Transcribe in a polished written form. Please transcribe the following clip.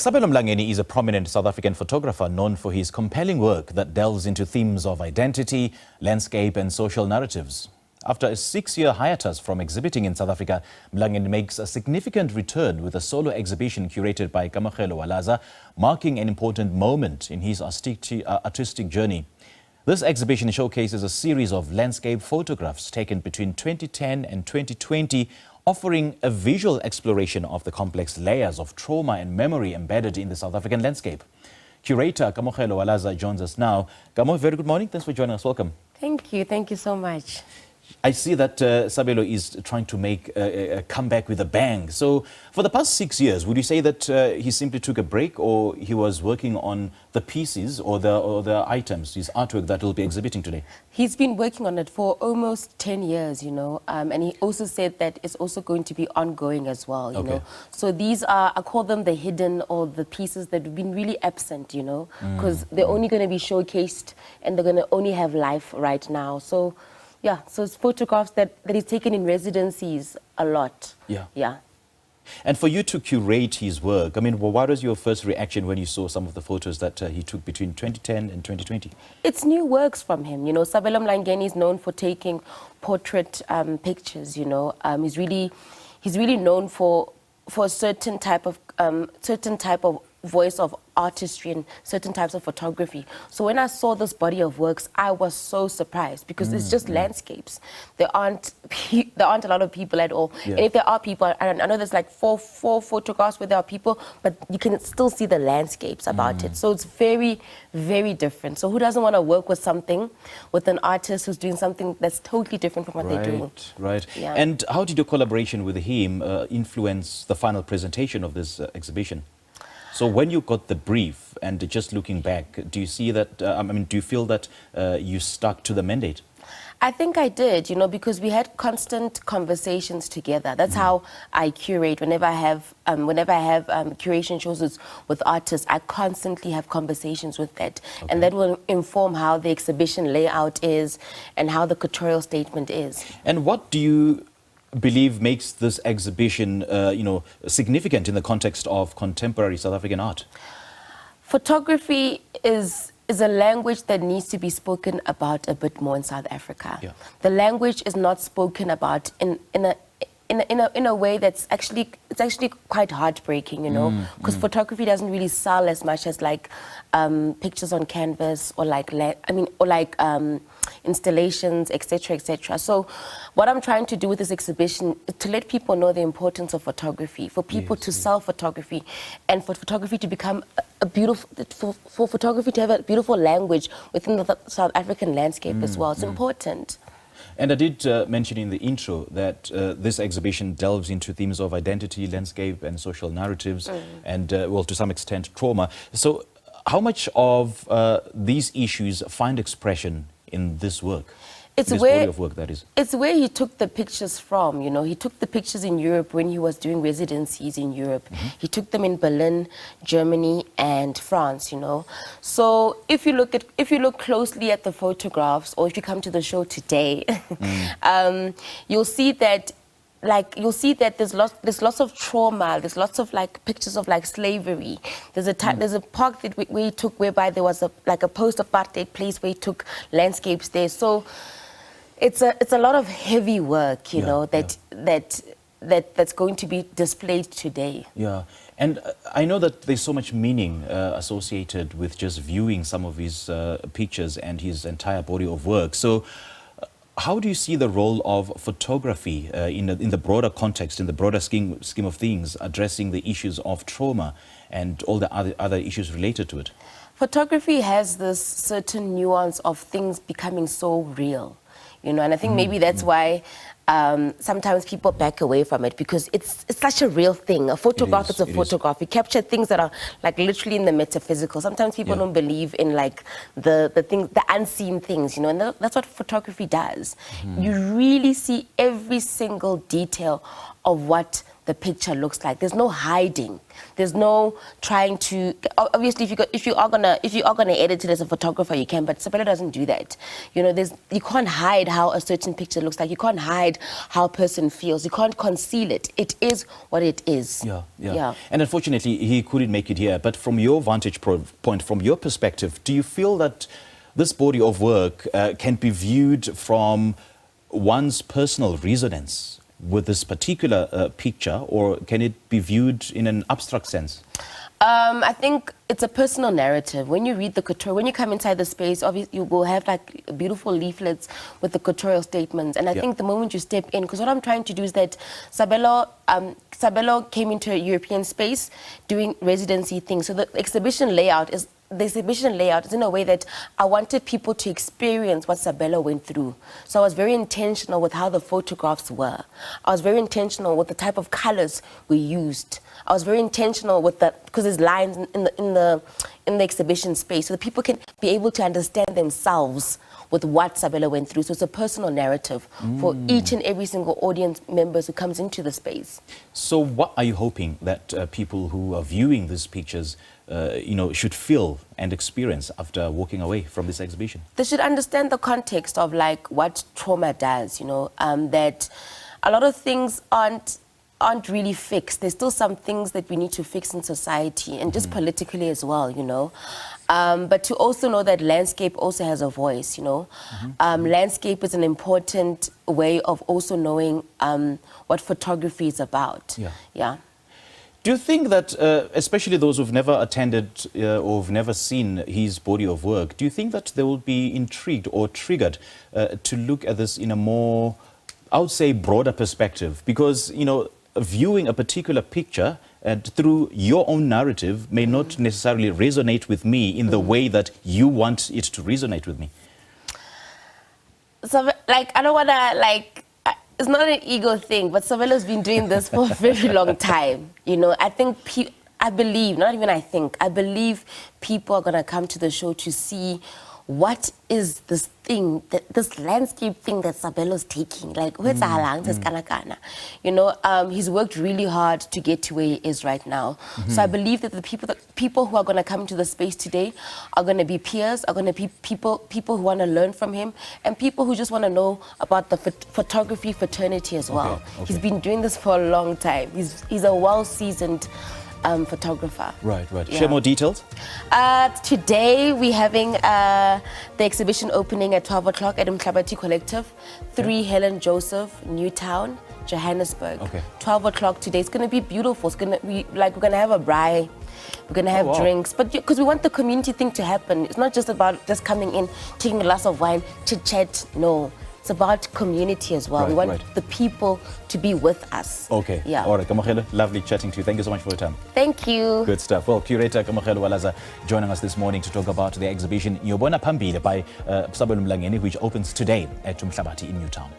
Sabelo Mlangeni is a prominent South African photographer known for his compelling work that delves into themes of identity, landscape and social narratives. After a 6-year hiatus from exhibiting in South Africa, Mlangeni makes a significant return with a solo exhibition curated by Kamogelo Walaza, marking an important moment in his artistic journey. This exhibition showcases a series of landscape photographs taken between 2010 and 2020, offering a visual exploration of the complex layers of trauma and memory embedded in the South African landscape. Curator Kamogelo Walaza joins us now. Kamo, very good morning. Thanks for joining us. Welcome. Thank you. Thank you so much. I see that Sabelo is trying to make a comeback with a bang. So for the past 6 years, would you say that he simply took a break, or he was working on the pieces or the items, his artwork that he'll be exhibiting today? He's been working on it for almost 10 years, you know, and he also said that it's also going to be ongoing as well, you know. So these are, I call them the hidden or the pieces that have been really absent, you know, because they're only going to be showcased and they're going to only have life right now. So yeah, so it's photographs that he's taken in residencies a lot. Yeah. And for you to curate his work, I mean, what was your first reaction when you saw some of the photos that he took between 2010 and 2020? It's new works from him, you know. Sabelo Mlangeni is known for taking portrait pictures, you know. He's really known for a certain type of voice of artistry and certain types of photography. So when I saw this body of works, I was so surprised because it's just landscapes. There aren't a lot of people at all. And if there are people, I know there's like four photographs where there are people, but you can still see the landscapes about it. So it's very, very different. So who doesn't want to work with an artist who's doing something that's totally different from what they're doing? Right. Yeah. And how did your collaboration with him influence the final presentation of this exhibition? So when you got the brief and just looking back, do you see that, do you feel that you stuck to the mandate? I think I did, you know, because we had constant conversations together. That's how I curate. Whenever I have curation shows with artists, I constantly have conversations with that. And that will inform how the exhibition layout is and how the curatorial statement is. And what do you believe makes this exhibition, significant in the context of contemporary South African art? Photography is a language that needs to be spoken about a bit more in South Africa. The language is not spoken about in a way that's actually quite heartbreaking, you know, because photography doesn't really sell as much as like pictures on canvas or installations, etc., etc. So what I'm trying to do with this exhibition is to let people know the importance of photography, for people to sell photography, and for photography to become for photography to have a beautiful language within the South African landscape as well. It's important. And I did mention in the intro that this exhibition delves into themes of identity, landscape and social narratives and, well, to some extent, trauma. So how much of these issues find expression in this work? Body of work, that is. It's where he took the pictures from, you know. He took the pictures in Europe when he was doing residencies in Europe. He took them in Berlin, Germany and France, you know. So if you look closely at the photographs, or if you come to the show today, you'll see that there's lots of trauma. There's lots of pictures of slavery. There's a park that we took whereby there was a post-apartheid place where he took landscapes there. So it's a lot of heavy work, you know, that's going to be displayed today. Yeah, and I know that there's so much meaning associated with just viewing some of his pictures and his entire body of work. So how do you see the role of photography in the broader context, in the broader scheme of things, addressing the issues of trauma and all the other issues related to it? Photography has this certain nuance of things becoming so real, you know, and I think maybe that's why sometimes people back away from it, because it's such a real thing. A photograph is a photograph. We capture things that are literally in the metaphysical. Sometimes people don't believe in the unseen things, you know, and that's what photography does. You really see every single detail of what the picture looks like. There's no hiding. There's no trying to. Obviously, if you are gonna edit it as a photographer, you can. But Sabelo doesn't do that. You know, you can't hide how a certain picture looks like. You can't hide how a person feels. You can't conceal it. It is what it is. Yeah. And unfortunately, he couldn't make it here. But from your vantage point, from your perspective, do you feel that this body of work can be viewed from one's personal resonance with this particular picture, or can it be viewed in an abstract sense? I think it's a personal narrative. When you read the couture, when you come inside the space, obviously you will have like beautiful leaflets with the couture statements. And I think the moment you step in, because what I'm trying to do is that Sabelo came into a European space doing residency things. So the exhibition layout is in a way that I wanted people to experience what Sabelo went through. So I was very intentional with how the photographs were. I was very intentional with the type of colors we used. I was very intentional with that, because there's lines in the exhibition space, so that people can be able to understand themselves with what Sabelo went through. So it's a personal narrative for each and every single audience members who comes into the space. So what are you hoping that people who are viewing these pictures should feel and experience after walking away from this exhibition? They should understand the context of like what trauma does, that a lot of things aren't really fixed. There's still some things that we need to fix in society and just politically as well, But to also know that landscape also has a voice, Landscape is an important way of also knowing what photography is about. Yeah. Do you think that, especially those who've never attended or who've never seen his body of work, do you think that they will be intrigued or triggered to look at this in a more, I would say, broader perspective? Because, viewing a particular picture through your own narrative may not necessarily resonate with me in the way that you want it to resonate with me. So, I don't want to, it's not an ego thing, but Sabelo's been doing this for a very long time. I believe people are going to come to the show to see what is this thing, this landscape thing that Sabelo's taking. He's worked really hard to get to where he is right now. So I believe that the people who are going to come to the space today are going to be peers, are going to be people who want to learn from him, and people who just want to know about the photography fraternity as well. Okay. He's been doing this for a long time. He's a well-seasoned photographer. Right. Yeah. Share more details. Today we're having the exhibition opening at 12 o'clock at Umhlabathi Collective, 3 Helen Joseph, Newtown, Johannesburg. 12 o'clock today. It's going to be beautiful. It's going to be we're going to have a braai. We're going to have drinks, but because we want the community thing to happen. It's not just about just coming in, taking a glass of wine, chit-chat. No. It's about community as well. We want the people to be with us. Okay. Yeah. All right, Kamogelo, lovely chatting to you. Thank you so much for your time. Thank you. Good stuff. Well, Curator Kamogelo Walaza joining us this morning to talk about the exhibition Nyobona Pambili by Sabelo Mlangeni, which opens today at Umhlabathi in Newtown.